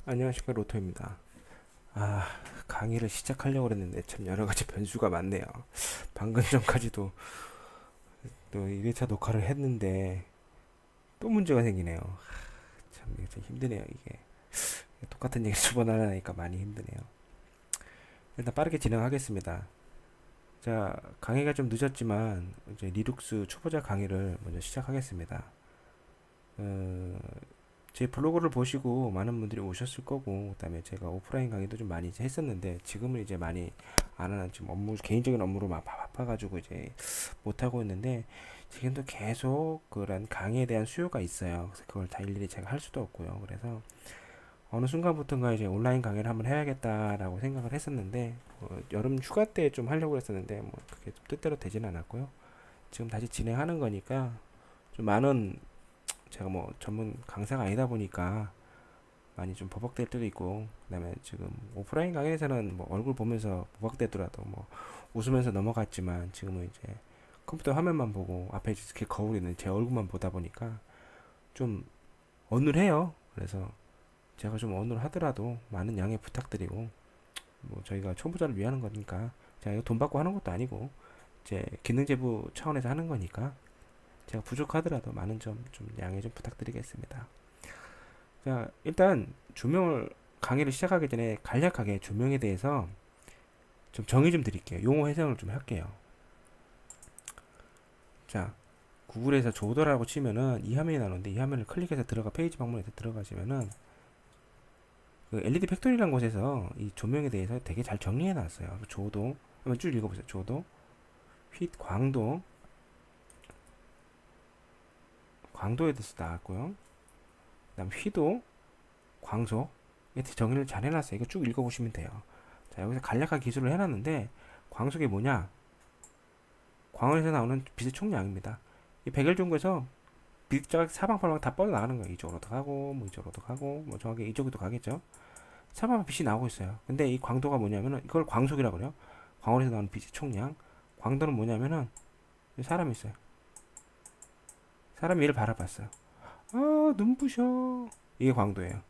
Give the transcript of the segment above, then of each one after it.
안녕하십니까, 로토입니다. 아, 강의를 시작하려고 했는데 참 여러 가지 변수가 많네요. 방금 전까지도 또 1회차 녹화를 했는데 또 문제가 생기네요. 참 이게 좀 힘드네요, 이게. 똑같은 얘기 두 번 하려니까 많이 힘드네요. 일단 빠르게 진행하겠습니다. 자, 강의가 좀 늦었지만 이제 리눅스 초보자 강의를 먼저 시작하겠습니다. 어, 제 블로그를 보시고 많은 분들이 오셨을 거고, 그다음에 제가 오프라인 강의도 좀 많이 이제 했었는데 지금은 이제 많이 안 하는, 지금 업무, 개인적인 업무로 막 바빠가지고 이제 못 하고 있는데, 지금도 계속 그런 강의에 대한 수요가 있어요. 그래서 그걸 다 일일이 제가 할 수도 없고요. 그래서 어느 순간부터인가 이제 온라인 강의를 한번 해야겠다라고 생각을 했었는데, 여름 휴가 때 좀 하려고 했었는데 뭐 그게 좀 뜻대로 되지는 않았고요. 지금 다시 진행하는 거니까 좀 많은, 제가 뭐 전문 강사가 아니다 보니까 많이 좀 버벅될 때도 있고, 그다음에 지금 오프라인 강의에서는 뭐 얼굴 보면서 버벅대더라도 뭐 웃으면서 넘어갔지만, 지금은 이제 컴퓨터 화면만 보고 앞에 이렇게 거울에 있는 제 얼굴만 보다 보니까 좀 어눌해요. 그래서 제가 좀 어눌하더라도 많은 양해 부탁드리고, 뭐 저희가 초보자를 위하는 거니까, 제가 이거 돈 받고 하는 것도 아니고 제 기능 제보 차원에서 하는 거니까 제가 부족하더라도 많은 점 좀 양해 좀 부탁드리겠습니다. 자, 일단 조명을, 강의를 시작하기 전에 간략하게 조명에 대해서 좀 정의 좀 드릴게요. 용어 해석을 좀 할게요. 자, 구글에서 조더라고 치면은 이 화면이 나오는데, 이 화면을 클릭해서 들어가, 페이지 방문해서 들어가시면은 그 LED 팩토리라는 곳에서 이 조명에 대해서 되게 잘 정리해 놨어요. 조도 한번 쭉 읽어보세요. 조도, 휘, 광도, 광도에 대해서 나왔고요. 그다음 휘도, 광소, 이렇게 정의를 잘 해놨어요. 이거 쭉 읽어보시면 돼요. 자, 여기서 간략한 기술을 해놨는데, 광속이 뭐냐? 광원에서 나오는 빛의 총량입니다. 이 백열전구에서 빛자가 사방팔방 다 뻗어나가는 거예요. 이쪽으로도 가고, 뭐 이쪽으로도 가고, 뭐 정확히 이쪽으로도 가겠죠. 사방에 빛이 나오고 있어요. 근데 이 광도가 뭐냐면은, 이걸 광속이라고 그래요. 광원에서 나오는 빛의 총량. 광도는 뭐냐면은, 사람이 있어요. 사람이 얘를 바라봤어요. 아, 눈부셔. 이게 광도예요.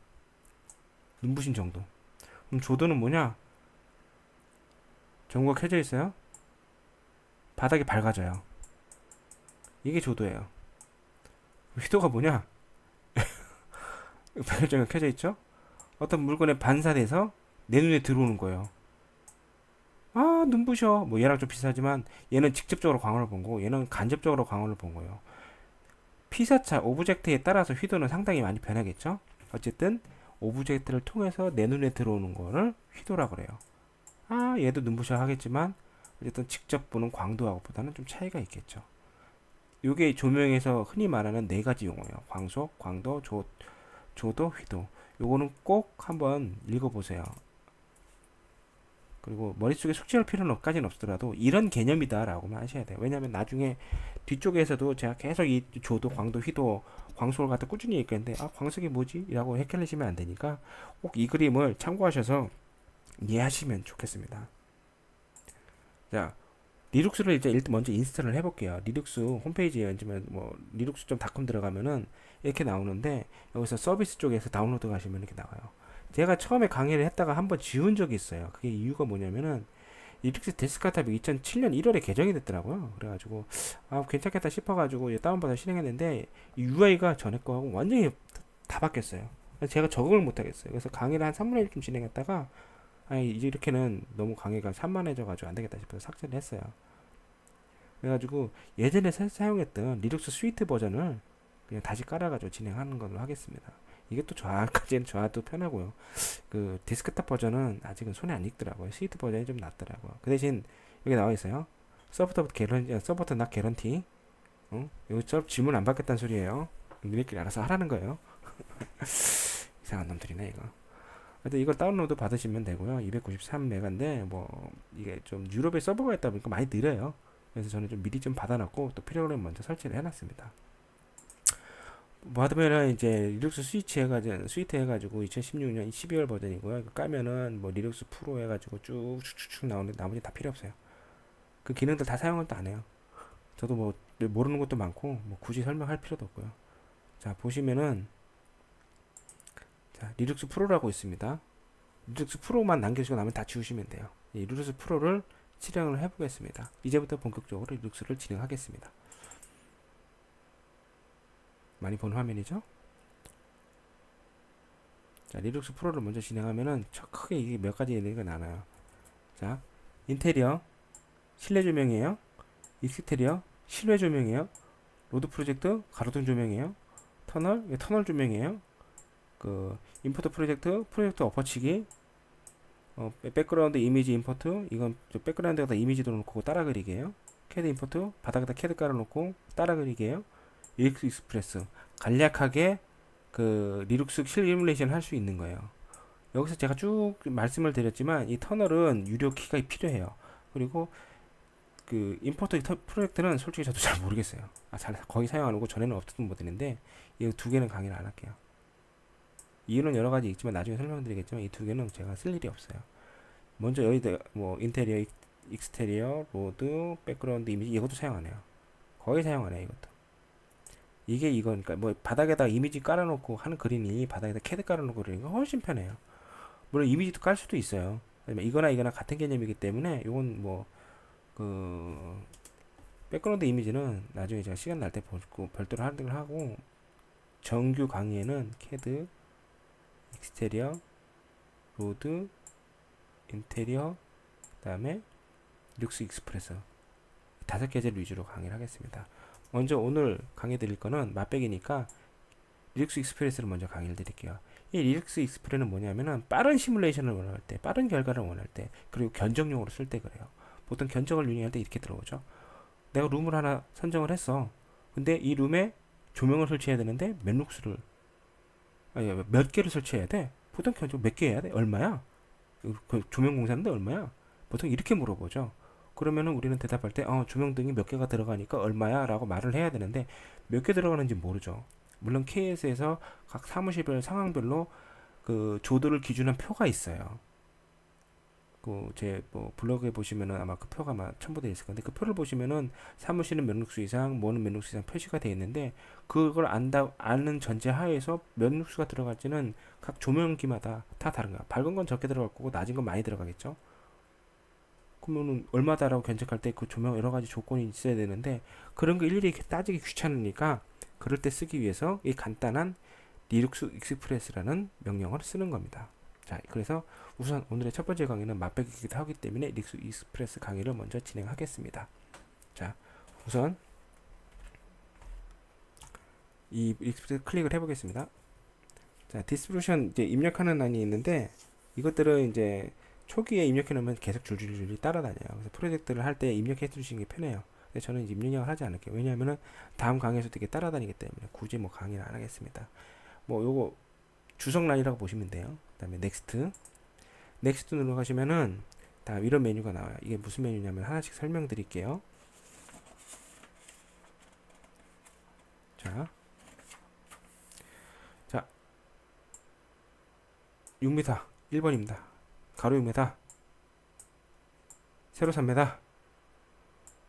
눈부신 정도. 그럼 조도는 뭐냐? 전구가 켜져 있어요. 바닥이 밝아져요. 이게 조도예요. 휘도가 뭐냐? 백열전구가 켜져 있죠. 어떤 물건에 반사돼서 내 눈에 들어오는 거예요. 아, 눈부셔. 뭐 얘랑 좀 비슷하지만 얘는 직접적으로 광원을 본 거고, 얘는 간접적으로 광원을 본 거예요. 피사차 오브젝트에 따라서 휘도는 상당히 많이 변하겠죠. 어쨌든 오브젝트를 통해서 내 눈에 들어오는 거를 휘도라고 그래요. 아, 얘도 눈부셔 하겠지만 어쨌든 직접 보는 광도하고보다는 좀 차이가 있겠죠. 이게 조명에서 흔히 말하는 네 가지 용어예요. 광속, 광도, 조도, 휘도. 요거는 꼭 한번 읽어보세요. 그리고 머릿속에 숙지할 필요는 없더라도 이런 개념이다라고만 하셔야 돼요. 왜냐하면 나중에 뒤쪽에서도 제가 계속 이 조도, 광도, 휘도, 광속을 갖다 꾸준히 얘기했는데, 아, 광속이 뭐지? 라고 헷갈리시면 안 되니까 꼭 이 그림을 참고하셔서 이해하시면 좋겠습니다. 자, 리눅스를 이제 일단 먼저 인스톨을 해볼게요. 리눅스 홈페이지에 앉으면 뭐 리눅스.com 들어가면은 이렇게 나오는데, 여기서 서비스 쪽에서 다운로드 가시면 이렇게 나와요. 제가 처음에 강의를 했다가 한번 지운 적이 있어요. 그게 이유가 뭐냐면은 리눅스 데스크탑이 2007년 1월에 개정이 됐더라고요. 그래가지고 아, 괜찮겠다 싶어가지고 이제 다운받아 실행했는데, 이 UI가 전에 거하고 완전히 다 바뀌었어요. 제가 적응을 못하겠어요. 그래서 강의를 한 3분의 1쯤 진행했다가, 아니 이제 이렇게는 너무 강의가 산만해져가지고 안 되겠다 싶어서 삭제를 했어요. 그래가지고 예전에 사용했던 리눅스 스위트 버전을 그냥 다시 깔아가지고 진행하는 걸로 하겠습니다. 이게 또 저까지는 저한테도 편하고요. 그 디스크탑 버전은 아직은 손에 안 익더라고요. 스위트 버전이 좀 낫더라고요. 그 대신 여기 나와 있어요. 서포트 낫 개런티. 여기서 질문 안 받겠다는 소리예요. 니네끼리 알아서 하라는 거예요. 이상한 놈들이네 이거. 하여튼 이걸 다운로드 받으시면 되고요. 293메가인데 뭐 이게 좀 유럽에 서버가 있다 보니까 많이 느려요. 그래서 저는 좀 미리 좀 받아놨고, 또 필요하면 먼저 설치를 해놨습니다. 뭐 하면은 이제 리눅스 스위트 해가지고 2016년 12월 버전이고요. 이거 까면은 뭐 리눅스 프로 해가지고 쭉쭉쭉 나오는데, 나머지 다 필요 없어요. 그 기능들 다 사용을 또 안 해요. 저도 뭐 모르는 것도 많고 뭐 굳이 설명할 필요도 없고요. 자, 보시면은 자, 리눅스 프로라고 있습니다. 리눅스 프로만 남겨주고 나면 다 지우시면 돼요. 이 리눅스 프로를 실행을 해보겠습니다. 이제부터 본격적으로 리눅스를 진행하겠습니다. 많이 본 화면이죠? 자, 리눅스 프로를 먼저 진행하면은 크게 이게 몇 가지 얘기가 나눠요. 자, 인테리어 실내 조명이에요. 익스테리어 실외 조명이에요. 로드 프로젝트 가로등 조명이에요. 터널 이게 터널 조명이에요. 그 임포트 프로젝트 엎어치기, 백그라운드 이미지 임포트, 이건 백그라운드에다 이미지도 놓고 따라 그리기예요. 캐드 임포트 바닥에다 캐드 깔아놓고 따라 그리기예요. 리눅스 익스프레스 간략하게 그 리눅스 시뮬레이션 할 수 있는 거예요. 여기서 제가 쭉 말씀을 드렸지만 이 터널은 유료 키가 필요해요. 그리고 그 임포트 프로젝트는 솔직히 저도 잘 모르겠어요. 잘 거의 사용 안 하고 전에는 없었던 모델인데 이 두 개는 강의를 안 할게요. 이유는 여러 가지 있지만 나중에 설명드리겠지만 이 두 개는 제가 쓸 일이 없어요. 먼저 여기 뭐 인테리어, 익스테리어, 로드, 백그라운드 이미지 이것도 사용 안 해요. 거의 사용 안 해요. 이것도. 이게 이거니까 뭐 바닥에다 이미지 깔아놓고 하는 그림이 바닥에다 캐드 깔아놓고 그리니까 훨씬 편해요. 물론 이미지도 깔 수도 있어요. 이거나 같은 개념이기 때문에 이건 뭐 그 백그라운드 이미지는 나중에 제가 시간 날 때 보고 별도로 하고 정규 강의에는 캐드, 익스테리어, 로드, 인테리어, 그 다음에 룩스 익스프레스 5개제를 위주로 강의를 하겠습니다. 먼저 오늘 강의 드릴 거는 맛배기니까 리눅스 익스프레스를 먼저 강의를 드릴게요. 이 리눅스 익스프레스는 뭐냐면은 빠른 시뮬레이션을 원할 때, 빠른 결과를 원할 때, 그리고 견적용으로 쓸 때 그래요. 보통 견적을 유니할 때 이렇게 들어오죠. 내가 룸을 하나 선정을 했어. 근데 이 룸에 조명을 설치해야 되는데 몇 개를 설치해야 돼? 보통 견적 몇 개 해야 돼? 얼마야? 그 조명 공사인데 얼마야? 보통 이렇게 물어보죠. 그러면은 우리는 대답할 때 조명등이 몇 개가 들어가니까 얼마야? 라고 말을 해야 되는데 몇 개 들어가는지 모르죠. 물론 KS에서 각 사무실별 상황별로 그 조도를 기준한 표가 있어요. 그 제 뭐 블로그에 보시면은 아마 그 표가 아마 첨부되어 있을 건데 그 표를 보시면은 사무실은 몇 룩수 이상, 뭐는 몇 룩수 이상 표시가 되어 있는데 그걸 아는 전제 하에서 몇 룩수가 들어갈지는 각 조명기마다 다 다른 거야. 밝은 건 적게 들어갈 거고 낮은 건 많이 들어가겠죠. 그러면은 얼마다라고 견적할 때 그 조명 여러 가지 조건이 있어야 되는데 그런 거 일일이 따지기 귀찮으니까 그럴 때 쓰기 위해서 이 간단한 리눅스 익스프레스라는 명령을 쓰는 겁니다. 자, 그래서 우선 오늘의 첫 번째 강의는 맛배기기도 하기 때문에 리눅스 익스프레스 강의를 먼저 진행하겠습니다. 자, 우선 이 익스프레스 클릭을 해보겠습니다. 자, 디스트리뷰션 이제 입력하는 란이 있는데 이것들은 이제 초기에 입력해 놓으면 계속 줄줄이 따라다녀요. 그래서 프로젝트를 할 때 입력해 주시는 게 편해요. 근데 저는 이제 입력을 하지 않을게요. 왜냐하면은 다음 강의에서도 이게 따라다니기 때문에 굳이 뭐 강의를 안 하겠습니다. 뭐 요거 주석란이라고 보시면 돼요. 그 다음에 넥스트 눌러가시면은 다음 이런 메뉴가 나와요. 이게 무슨 메뉴냐면 하나씩 설명드릴게요. 자 6m 1번입니다. 가로 6m, 세로 3m,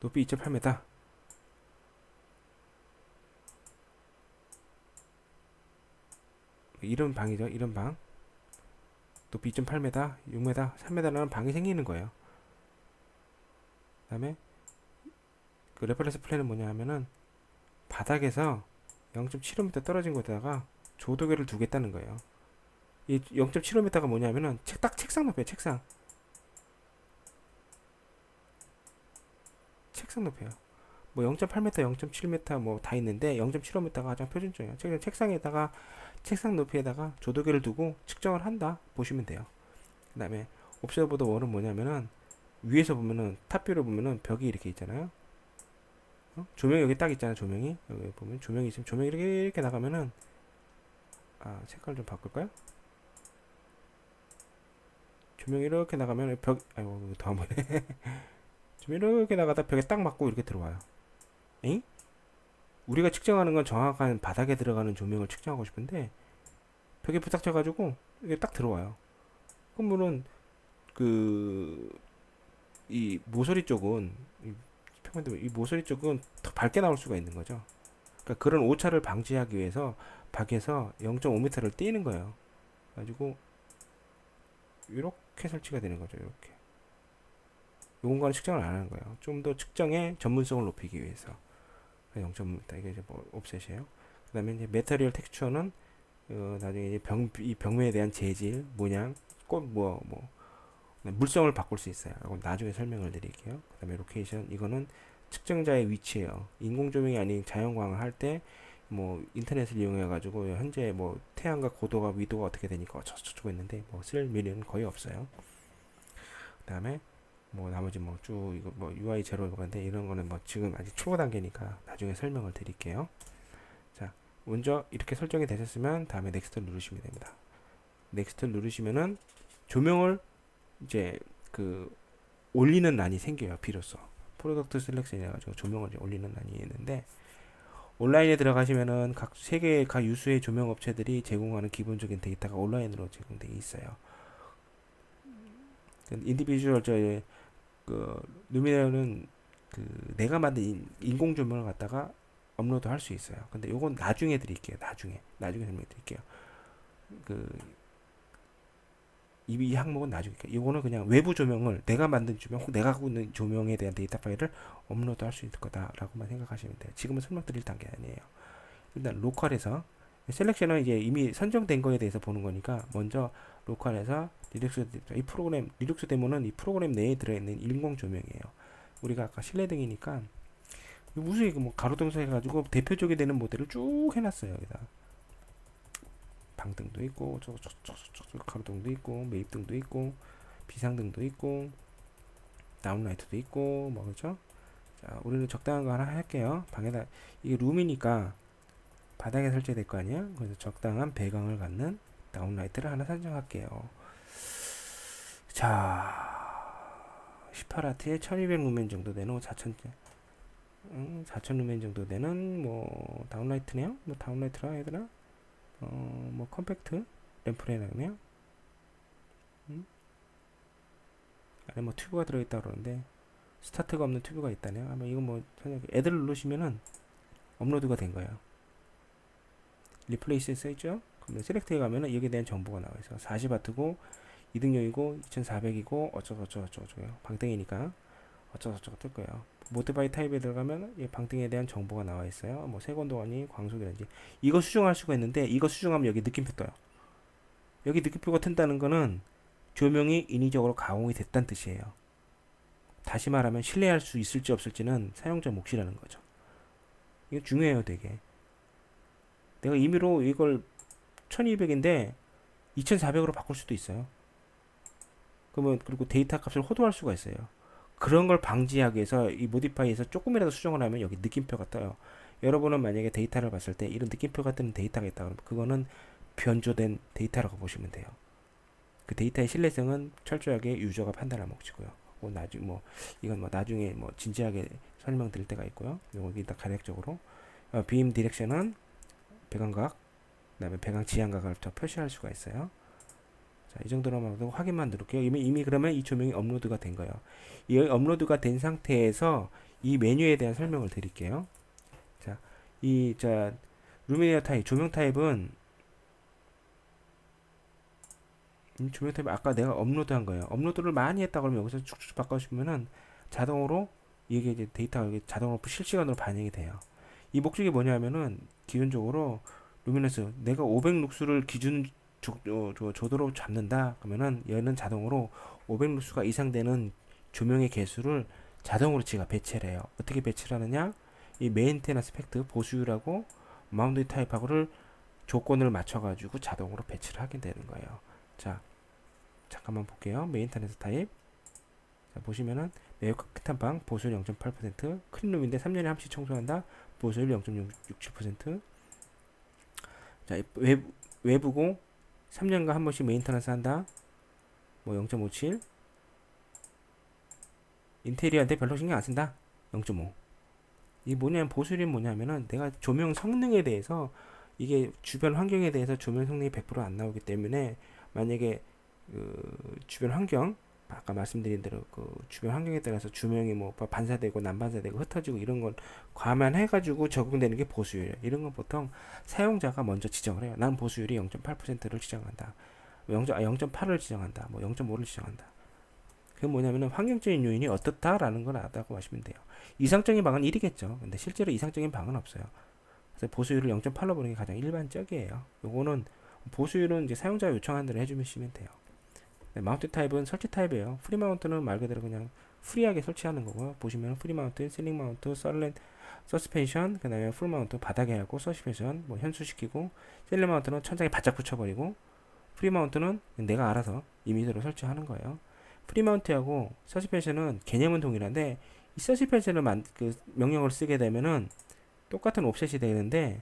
높이 2.8m. 이런 방이죠. 이런 방. 높이 2.8m, 6m, 3m라는 방이 생기는 거예요. 그 다음에 그 레퍼런스 플랜은 뭐냐 하면은 바닥에서 0.75m 떨어진 곳에다가 조도계를 두겠다는 거예요. 이 0.75m가 뭐냐면은 딱 책상 높이에요. 책상 높이에요. 뭐 0.8m, 0.7m 뭐 다 있는데 0.75m가 가장 표준적이에요. 책상에다가 책상 높이에다가 조도계를 두고 측정을 한다 보시면 돼요. 그 다음에 옵셔버드 월은 뭐냐면은 위에서 보면은 탑뷰로 보면은 벽이 이렇게 있잖아요. 조명이 여기 딱 있잖아요. 조명이 여기 보면 조명이 있으면 조명이 이렇게 나가면은 색깔 좀 바꿀까요? 조명이 이렇게 나가면 아이고 더 안 보이네. 조명이 이렇게 나가다 벽에 딱 맞고 이렇게 들어와요. 에잉? 우리가 측정하는 건 정확한 바닥에 들어가는 조명을 측정하고 싶은데 벽에 부닥쳐가지고 이게 딱 들어와요. 그러면은 이 모서리 쪽은 이 모서리 쪽은 더 밝게 나올 수가 있는 거죠. 그러니까 그런 오차를 방지하기 위해서 밖에서 0.5m를 떼는 거예요. 가지고 이렇게 설치가 되는 거죠. 이렇게. 이 공간을 측정을 안 하는 거예요. 좀 더 측정의 전문성을 높이기 위해서. 0.5m 이게 이제 뭐 옵셋이에요. 그다음에 이제 메터리얼 텍스처는 나중에 이제 이 벽면에 대한 재질, 모양, 뭐 물성을 바꿀 수 있어요. 이건 나중에 설명을 드릴게요. 그다음에 로케이션 이거는 측정자의 위치예요. 인공 조명이 아닌 자연광을 할 때 뭐 인터넷을 이용해 가지고 현재 뭐 태양과 고도가 위도가 어떻게 되니까 저쩌고 있는데 뭐 쓸 일은 거의 없어요. 그다음에 뭐 나머지 뭐 쭉 이거 뭐 UI 제로 이건데 이런 거는 뭐 지금 아직 초보 단계니까 나중에 설명을 드릴게요. 자, 먼저 이렇게 설정이 되셨으면 다음에 넥스트 누르시면 됩니다. 넥스트 누르시면은 조명을 이제 그 올리는 란이 생겨요. 비로소 프로덕트 셀렉션 해가지고 조명을 이제 올리는 란이 있는데 온라인에 들어가시면은 각 세계의 각 유수의 조명 업체들이 제공하는 기본적인 데이터가 온라인으로 제공되어 있어요. 인디비주얼 그 루미네어는 그 내가 만든 인공 조명을 갖다가 업로드 할 수 있어요. 근데 요건 나중에 드릴게요. 나중에 설명해 드릴게요. 그 이 항목은 나중에. 이거는 그냥 외부 조명을 내가 만든 조명, 혹 내가 갖고 있는 조명에 대한 데이터 파일을 업로드 할 수 있을 거다라고만 생각하시면 돼요. 지금은 설명드릴 단계 아니에요. 일단 로컬에서 셀렉션은 이제 이미 선정된 거에 대해서 보는 거니까 먼저 로컬에서 리눅스 이 프로그램 리눅스 데모는 이 프로그램 내에 들어있는 인공 조명이에요. 우리가 아까 실내등이니까 무수히 뭐 가로등서 해가지고 대표적이 되는 모델을 쭉 해놨어요. 여기다 방등도 있고 저 가로등도 있고 매입등도 있고 비상등도 있고 다운라이트도 있고 뭐 그렇죠. 자, 우리는 적당한 거 하나 할게요. 방에다 이게 룸이니까 바닥에 설치될 거 아니야. 그래서 적당한 배광을 갖는 다운라이트를 하나 선정할게요. 자, 18W에 1200 루멘 정도 되는 4000 루멘 정도 되는 뭐 다운라이트네요. 뭐 다운라이트라 해야 되나? 뭐 컴팩트 램프레나네요. 안에 뭐 튜브가 들어있다 그러는데 스타트가 없는 튜브가 있다네요. 아마 이건 뭐 애들 누르시면은 업로드가 된 거예요. 리플레이스에 써있죠. 그러면 셀렉트에 가면은 여기에 대한 정보가 나와 있어. 40W고 2등용이고 2400이고 어쩌고저쩌고요. 방등이니까 어쩌고저쩌고 뜰 거예요. 모드바이 타입에 들어가면 이 방등에 대한 정보가 나와 있어요. 뭐 세건도아니 광속이라든지 이거 수정할 수가 있는데 이거 수정하면 여기 느낌표 떠요. 여기 느낌표가 튼다는 거는 조명이 인위적으로 가공이 됐다는 뜻이에요. 다시 말하면 신뢰할 수 있을지 없을지는 사용자 몫이라는 거죠. 이거 중요해요, 되게. 내가 임의로 이걸 1200인데 2400으로 바꿀 수도 있어요. 그러면 그리고 데이터 값을 호도할 수가 있어요. 그런 걸 방지하기 위해서 이 모디파이에서 조금이라도 수정을 하면 여기 느낌표가 떠요. 여러분은 만약에 데이터를 봤을 때 이런 느낌표가 뜨는 데이터가 있다 그러면 그거는 변조된 데이터라고 보시면 돼요. 그 데이터의 신뢰성은 철저하게 유저가 판단할 몫이고요. 나중 이건 뭐 나중에 뭐 진지하게 설명드릴 때가 있고요. 여기 딱 간략적으로 빔 디렉션은 배광각, 그다음에 배광 지향각을 더 표시할 수가 있어요. 자, 이 정도로만 확인만 누를게요. 이미 그러면 이 조명이 업로드가 된 거예요. 이 업로드가 된 상태에서 이 메뉴에 대한 설명을 드릴게요. 자, 루미네어 타입, 조명 타입은 조명 타입 아까 내가 업로드한 거예요. 업로드를 많이 했다 그러면 여기서 쭉쭉 바꿔주면은 자동으로 이게 이제 데이터가 자동으로 실시간으로 반영이 돼요. 이 목적이 뭐냐면은 기본적으로 루미너스 내가 500룩스를 기준 조도로 잡는다 그러면은 얘는 자동으로 500룩스가 이상 되는 조명의 개수를 자동으로 지가 배치를 해요. 어떻게 배치를 하느냐? 이 메인테너스 팩트 보수율하고 마운드 타입하고를 조건을 맞춰가지고 자동으로 배치를 하게 되는 거예요. 자, 잠깐만 볼게요. 메인테너스 타입. 자, 보시면은 매우 깨끗한 방 보수율 0.8% 클린룸인데 3년에 한 번씩 청소한다. 보수율 0.67%. 자, 외부고 3년간 한 번씩 메인터넌스 한다. 뭐 0.57. 인테리어한테 별로 신경 안 쓴다. 0.5. 이게 뭐냐면 보수율이 뭐냐면은 내가 조명 성능에 대해서 이게 주변 환경에 대해서 조명 성능이 100% 안 나오기 때문에 만약에 그 주변 환경 아까 말씀드린 대로 그 주변 환경에 따라서 조명이 뭐 반사되고 난반사되고 흩어지고 이런 걸 감안해가지고 적용되는 게 보수율이에요. 이런 건 보통 사용자가 먼저 지정을 해요. 난 보수율이 0.8%를 지정한다. 0.8을 지정한다. 뭐 0.5를 지정한다. 그게 뭐냐면은 환경적인 요인이 어떻다라는 걸 알았다고 하시면 돼요. 이상적인 방은 1이겠죠. 근데 실제로 이상적인 방은 없어요. 그래서 보수율을 0.8로 보는 게 가장 일반적이에요. 요거는 보수율은 이제 사용자가 요청한 대로 해주시면 돼요. 네, 마운트 타입은 설치 타입이에요. 프리 마운트는 말 그대로 그냥 프리하게 설치하는 거고요. 보시면 프리 마운트, 실링 마운트, 서스펜션, 그 다음에 풀 마운트 바닥에 하고 서스펜션 뭐 현수시키고, 실링 마운트는 천장에 바짝 붙여버리고, 프리 마운트는 내가 알아서 임의대로 설치하는 거예요. 프리 마운트하고 서스펜션은 개념은 동일한데, 이 서스펜션을 그 명령을 쓰게 되면은 똑같은 옵셋이 되는데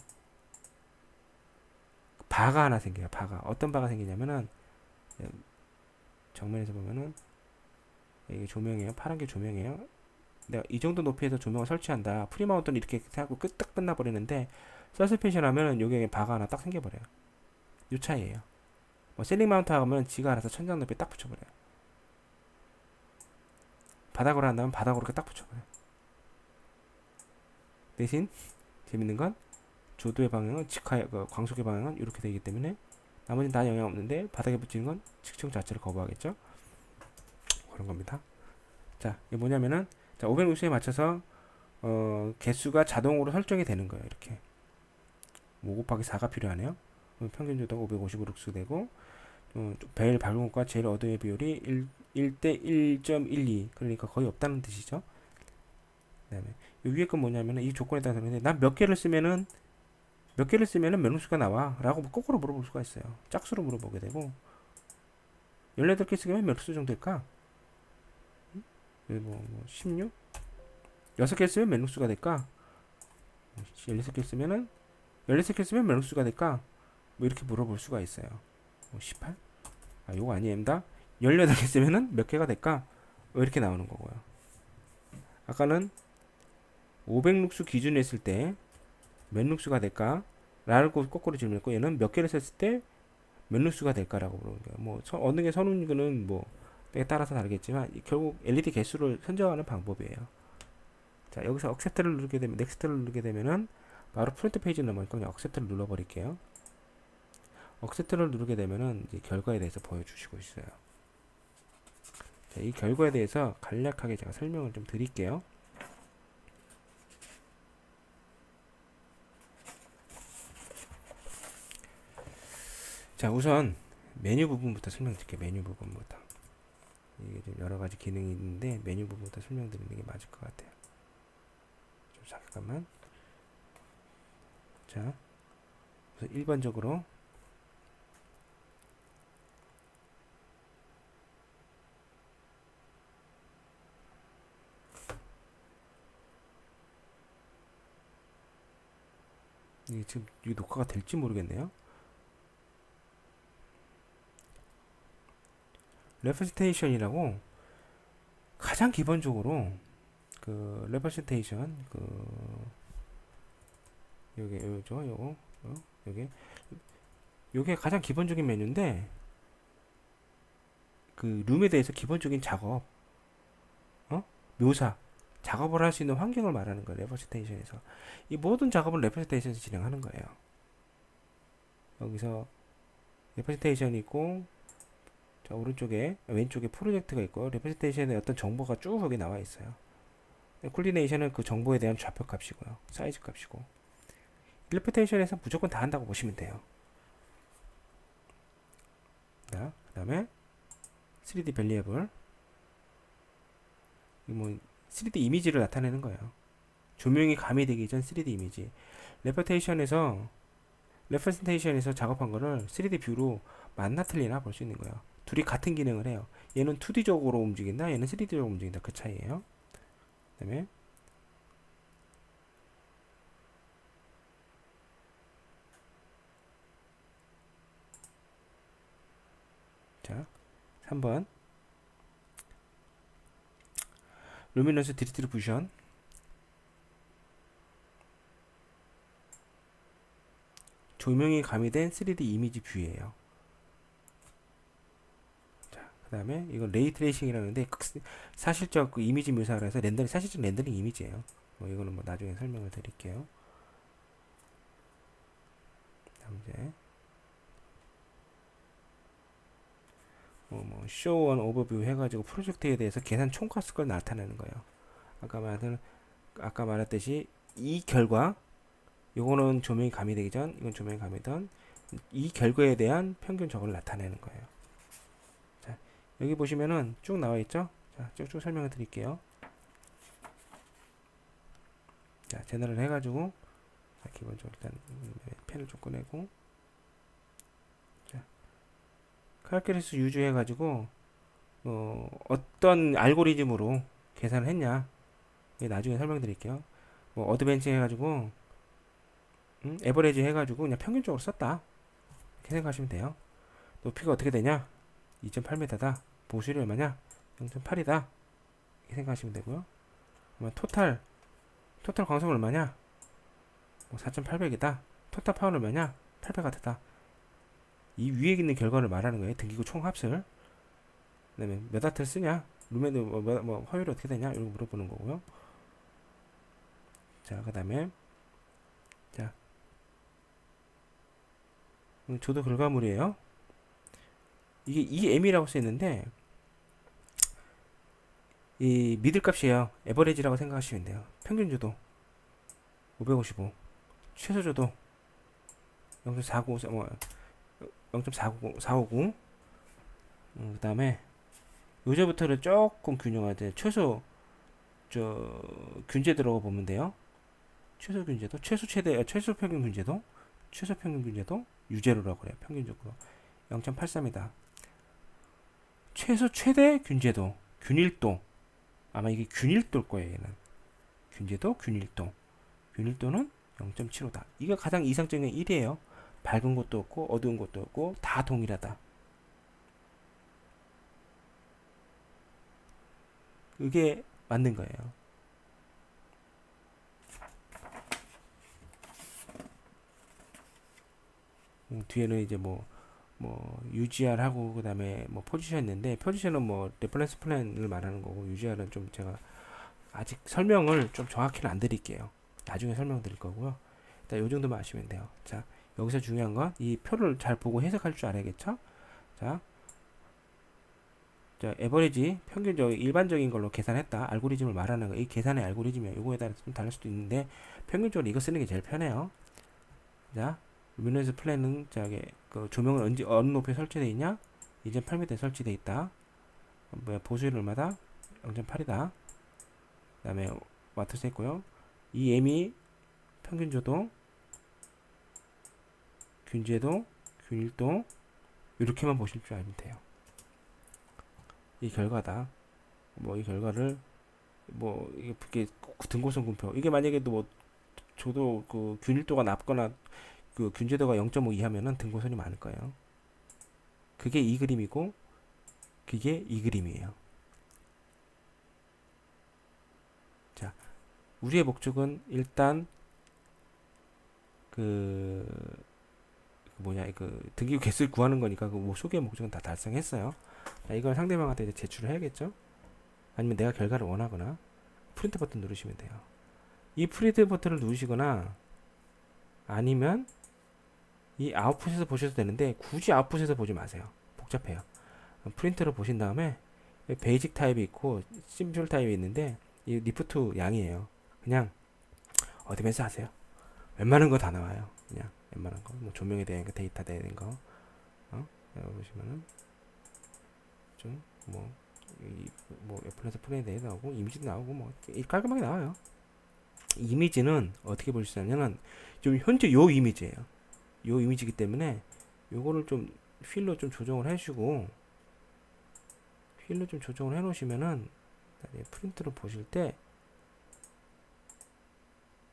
바가 하나 생겨요. 바가 어떤 바가 생기냐면은, 정면에서 보면은 이게 조명이에요. 파란 게 조명이에요. 내가 이 정도 높이에서 조명을 설치한다. 프리마운트는 이렇게 하고 딱 끝나버리는데, 서스펜션 하면은 여기에 바가 하나 딱 생겨버려요. 이 차이에요. 뭐 셀링 마운트 하면 지가 알아서 천장 높이에 딱 붙여버려요. 바닥으로 한다면 바닥으로 이렇게 딱 붙여버려요. 대신 재밌는 건 조도의 방향은 그 광속의 방향은 이렇게 되기 때문에 나머지는 다 영향 없는데, 바닥에 붙이는 건 측정 자체를 거부하겠죠. 그런 겁니다. 자, 이게 뭐냐면은, 자, 560에 맞춰서 개수가 자동으로 설정이 되는 거예요. 이렇게 5 곱하기 4가 필요하네요. 평균 조도가 550으로 흡수되고, 제일 밝은 곳과 제일 어두운 비율이 1대 1.12, 그러니까 거의 없다는 뜻이죠. 그 다음에 이 위에 건 뭐냐면은 이 조건에 따라서 그런데, 난 몇 개를 쓰면은 명수가 나와 라고 거꾸로 물어볼 수가 있어요. 짝수로 물어보게 되고, 18개 쓰면 몇 수 정도 될까? 16? 6개 쓰면 몇 루수가 될까? 16개 쓰면은 16개 쓰면 몇 루수가 될까? 뭐 이렇게 물어볼 수가 있어요. 18? 아, 요거 아니입니다. 18개 쓰면은 몇 개가 될까? 뭐 이렇게 나오는 거고요. 아까는 500룩수 기준으로 했을 때 몇 룩수가 될까? 라고 거꾸로 질문했고, 얘는 몇 개를 썼을 때 몇 룩수가 될까라고 물어보는 거예요. 뭐 어느 게 선운이는 뭐 때에 따라서 다르겠지만 결국 LED 개수를 선정하는 방법이에요. 자, 여기서 accept를 누르게 되면, next를 누르게 되면은 바로 프론트 페이지 넘어가니까 그냥 accept를 눌러버릴게요. accept를 누르게 되면은 이제 결과에 대해서 보여주시고 있어요. 자, 이 결과에 대해서 간략하게 제가 설명을 좀 드릴게요. 자, 우선 메뉴 부분부터 설명드릴게요. 메뉴 부분부터. 이게 좀 여러 가지 기능이 있는데 메뉴 부분부터 설명드리는 게 맞을 것 같아요. 좀 잠깐만. 자, 우선 일반적으로 이게 지금 이 녹화가 될지 모르겠네요. 레프스테이션이라고 가장 기본적으로 그 레프스테이션 요게 요죠 요거 요게 가장 기본적인 메뉴인데, 그 룸에 대해서 기본적인 작업, 묘사 작업을 할 수 있는 환경을 말하는 거예요. 레프스테이션에서 이 모든 작업을 레프스테이션에서 진행하는 거예요. 여기서 레프스테이션이 있고, 자, 오른쪽에 왼쪽에 프로젝트가 있고, 레프스테이션에 어떤 정보가 쭉 여기 나와 있어요. 콜디네이션은 그 정보에 대한 좌표 값이고요, 사이즈 값이고, 레프스테이션에서 무조건 다 한다고 보시면 돼요. 자, 그 다음에 3D 밸리에블, 뭐 3D 이미지를 나타내는 거예요. 조명이 가미되기 전 3D 이미지. 레프스테이션에서 작업한 거를 3D 뷰로 맞나 틀리나 볼 수 있는 거예요. 둘이 같은 기능을 해요. 얘는 2D적으로 움직인다, 얘는 3D적으로 움직인다. 그 차이예요. 그 다음에 자, 3번 루미너스 디스트리뷰션. 조명이 가미된 3D 이미지 뷰예요. 자, 그 다음에 이건 레이 트레이싱이라는데 사실적 그 이미지 묘사를 해서 사실적 렌더링 이미지예요. 이거는 뭐 나중에 설명을 드릴게요. 다음 이제 뭐 show on overview 해가지고 프로젝트에 대해서 계산 총괄수를 나타내는 거예요. 아까 말한 아까 말했듯이 이 결과, 요거는 조명이 가미되기 전, 이건 조명이 가미된 이 결과에 대한 평균 저걸 나타내는 거예요. 자, 여기 보시면은 쭉 나와 있죠? 자, 쭉쭉 설명을 드릴게요. 자, 제너럴 해가지고, 자, 기본적으로 일단 펜을 좀 꺼내고, 자, 칼큘러스 유즈해가지고, 어떤 알고리즘으로 계산을 했냐, 나중에 설명드릴게요. 뭐 어드벤치 해가지고, 에버레지 해가지고 그냥 평균적으로 썼다, 이렇게 생각하시면 돼요. 높이가 어떻게 되냐? 2.8m다. 보수율이 얼마냐? 0.8이다. 이렇게 생각하시면 되고요. 그러면 토탈 광속 얼마냐? 4,800이다. 토탈 파워는 얼마냐? 800W다. 이 위에 있는 결과를 말하는 거예요. 등기구 총합을. 그다음에 몇 와트를 쓰냐? 룸에도 화율이 어떻게 되냐? 이런 거 물어보는 거고요. 자, 그다음에 자, 조도 결과물이에요. 이게 EM이라고 쓰였는데 이 미들 값이에요. 에버리지라고 생각하시면 돼요. 평균 조도 555, 최소 조도 0.495, 0.459. 그다음에 요제부터는 조금 균형화돼. 최소 균제 들어가 보면 돼요. 최소 균제도, 최소 평균 균제도, 최소 평균 균제도 유제로라고 그래요. 평균적으로 0.83이다. 최소 최대 균제도, 균일도, 아마 이게 균일도일 거예요. 얘는 균제도, 균일도는 0.75다. 이게 가장 이상적인 1이에요. 밝은 곳도 없고 어두운 곳도 없고 다 동일하다. 그게 맞는 거예요. 뒤에는 이제 뭐 UGR 하고 그다음에 뭐 포지션 있는데, 포지션은 뭐 레퍼런스 플랜을 말하는 거고, UGR은 좀 제가 아직 설명을 좀 정확히는 안 드릴게요. 나중에 설명드릴 거고요. 일단 요 정도만 아시면 돼요. 자, 여기서 중요한 건 이 표를 잘 보고 해석할 줄 알아야겠죠? 자, 에버리지 평균적 일반적인 걸로 계산했다. 알고리즘을 말하는 거. 이 계산의 알고리즘이에요. 요거에 따라서 좀 다를 수도 있는데 평균적으로 이거 쓰는 게 제일 편해요. 자, 루미너스 플랜은 저기 그 조명은 어느 높이에 설치되어 있냐? 2.8m에 설치되어 있다. 보수율 얼마다? 0.8이다. 그다음에 와트 셌고요. 이 M이 평균 조도, 균제도, 균일도, 이렇게만 보실 줄 알면 돼요. 이 결과다. 이 결과를 이게 등고선 분표. 이게 만약에 뭐 조도 그 균일도가 낮거나 그 균제도가 0.5 이하면은 등고선이 많을 거예요. 그게 이 그림이고, 그게 이 그림이에요. 자, 우리의 목적은 일단 그 등기구 개수를 구하는 거니까 소개 목적은 다 달성했어요. 자, 이걸 상대방한테 이제 제출을 해야겠죠. 아니면 내가 결과를 원하거나 프린트 버튼 누르시면 돼요. 이 프린트 버튼을 누르시거나 아니면 이 아웃풋에서 보셔도 되는데, 굳이 아웃풋에서 보지 마세요. 복잡해요. 프린트로 보신 다음에 베이직 타입이 있고 심플 타입이 있는데, 이 리프트 양이에요. 그냥 어드밴스 하세요. 웬만한 거 다 나와요. 그냥 웬만한 거, 뭐 조명에 대한 거, 데이터 되는 거, 보시면은 애플에서 플랜에 대해 나오고, 이미지도 나오고, 깔끔하게 나와요. 이미지는 어떻게 볼 수 있냐면, 좀 현재 요 이미지예요. 요 이미지이기 때문에 요거를 좀 휠로 좀 조정을 해주고, 휠로 좀 조정을 해 놓으시면은 프린트로 보실 때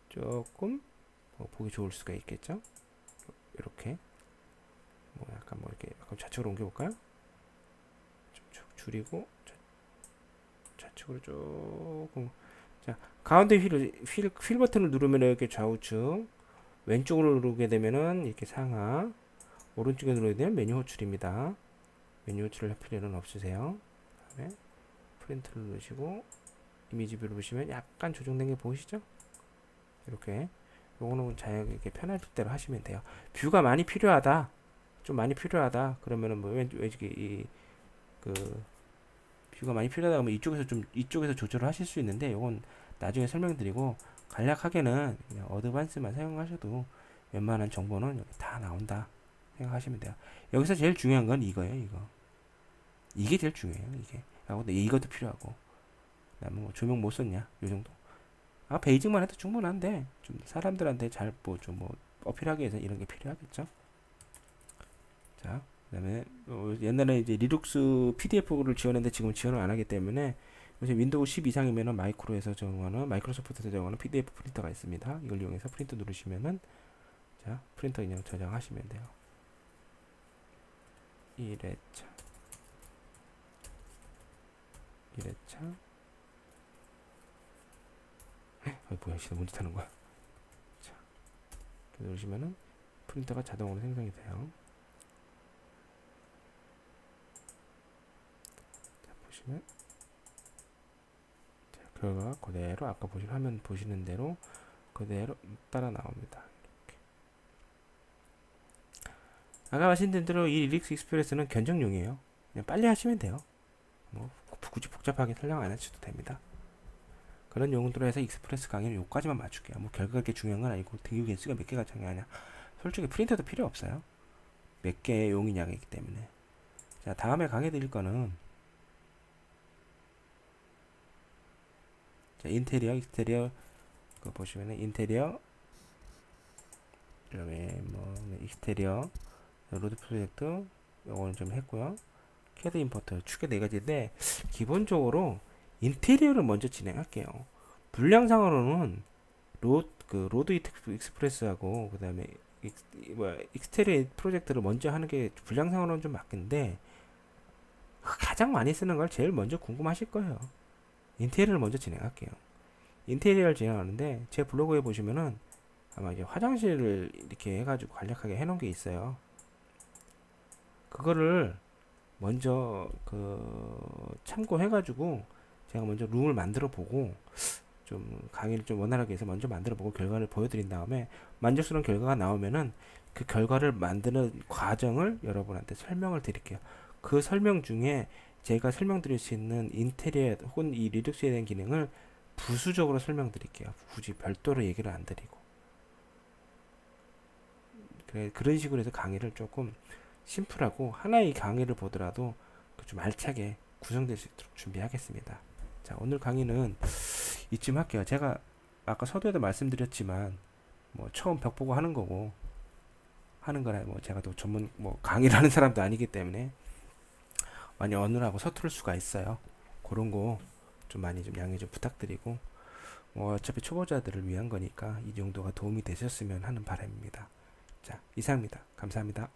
조금 보기 좋을 수가 있겠죠. 이렇게 약간 이렇게 약간 좌측으로 옮겨볼까요? 좀 줄이고 좌측으로 조금. 자, 가운데 휠 버튼을 누르면 이렇게 좌우측, 왼쪽으로 누르게 되면은 이렇게 상하, 오른쪽에 누르게 되면 메뉴 호출입니다. 메뉴 호출을 할 필요는 없으세요. 그다음에 프린트를 누르시고 이미지 뷰를 보시면 약간 조정된 게 보이시죠? 이렇게. 요거는 자유롭게 편할 대로 하시면 돼요. 뷰가 많이 필요하다, 좀 많이 필요하다 그러면은 이 그 뷰가 많이 필요하다 하면 이쪽에서 조절을 하실 수 있는데 요건 나중에 설명드리고 간략하게는 그냥 어드밴스만 사용하셔도 웬만한 정보는 여기 다 나온다 생각하시면 돼요. 여기서 제일 중요한 건 이거예요. 이게 제일 중요해요. 이게 하고 이것도 필요하고 그다음에 뭐 조명 못 썼냐 요 정도. 베이직만 해도 충분한데 좀 사람들한테 잘 뭐 어필하기 위해서 이런 게 필요하겠죠. 자, 그다음에 옛날에 이제 리눅스 PDF를 지원했는데 지금 지원을 안 하기 때문에 요새 윈도우 10 이상이면은 마이크로에서 정하는 마이크로소프트에서 정하는 PDF 프린터가 있습니다. 이걸 이용해서 프린터 누르시면은 자 프린터 그냥 저장하시면 돼요. 1회차 1회차 뭐야 시도 뭔지 타는 거야. 자 누르시면은 프린터가 자동으로 생성이 돼요. 자 보시면 자, 결과가 그대로 아까 보신 화면 보시는 대로 그대로 따라 나옵니다. 이렇게. 아까 말씀드린 대로 이 리눅스 익스프레스는 견적용이에요. 그냥 빨리 하시면 돼요. 뭐 굳이 복잡하게 설명 안 하셔도 됩니다. 그런 용도로 해서 익스프레스 강의는 요까지만 맞출게요. 뭐 결과가 그렇게 중요한 건 아니고 등유 개수가 몇 개가 중요하냐. 솔직히 프린터도 필요 없어요. 몇 개의 용이냐가 있기 때문에. 자 다음에 강의 드릴 거는 자, 인테리어, 익스테리어 그 보시면은 인테리어 그다음에 뭐 익스테리어 로드 프로젝트 요거는 좀 했고요. 캐드 임포트 추계 4가지인데 기본적으로 인테리어를 먼저 진행할게요. 분량상으로는 로드 익스프레스하고 그 다음에 익스테리어 프로젝트를 먼저 하는 게 분량상으로는 좀 맞긴데 가장 많이 쓰는 걸 제일 먼저 궁금하실 거예요. 인테리어를 먼저 진행할게요. 인테리어를 진행하는데 제 블로그에 보시면은 아마 이제 화장실을 이렇게 해가지고 간략하게 해놓은 게 있어요. 그거를 먼저 참고해가지고 제가 먼저 룸을 만들어 보고 좀 강의를 좀 원활하게 해서 먼저 만들어 보고 결과를 보여드린 다음에 만족스러운 결과가 나오면은 그 결과를 만드는 과정을 여러분한테 설명을 드릴게요. 그 설명 중에 제가 설명드릴 수 있는 인테리어 혹은 이 리눅스에 대한 기능을 부수적으로 설명드릴게요. 굳이 별도로 얘기를 안 드리고. 그런 식으로 해서 강의를 조금 심플하고 하나의 강의를 보더라도 좀 알차게 구성될 수 있도록 준비하겠습니다. 자, 오늘 강의는 이쯤 할게요. 제가 아까 서두에도 말씀드렸지만 뭐 처음 벽 보고 하는 거고 하는 거라 뭐 제가 또 전문 뭐 강의를 하는 사람도 아니기 때문에 많이 어눌하고 서투를 수가 있어요. 그런 거 좀 많이 좀 양해 좀 부탁드리고 뭐 어차피 초보자들을 위한 거니까 이 정도가 도움이 되셨으면 하는 바람입니다. 자, 이상입니다. 감사합니다.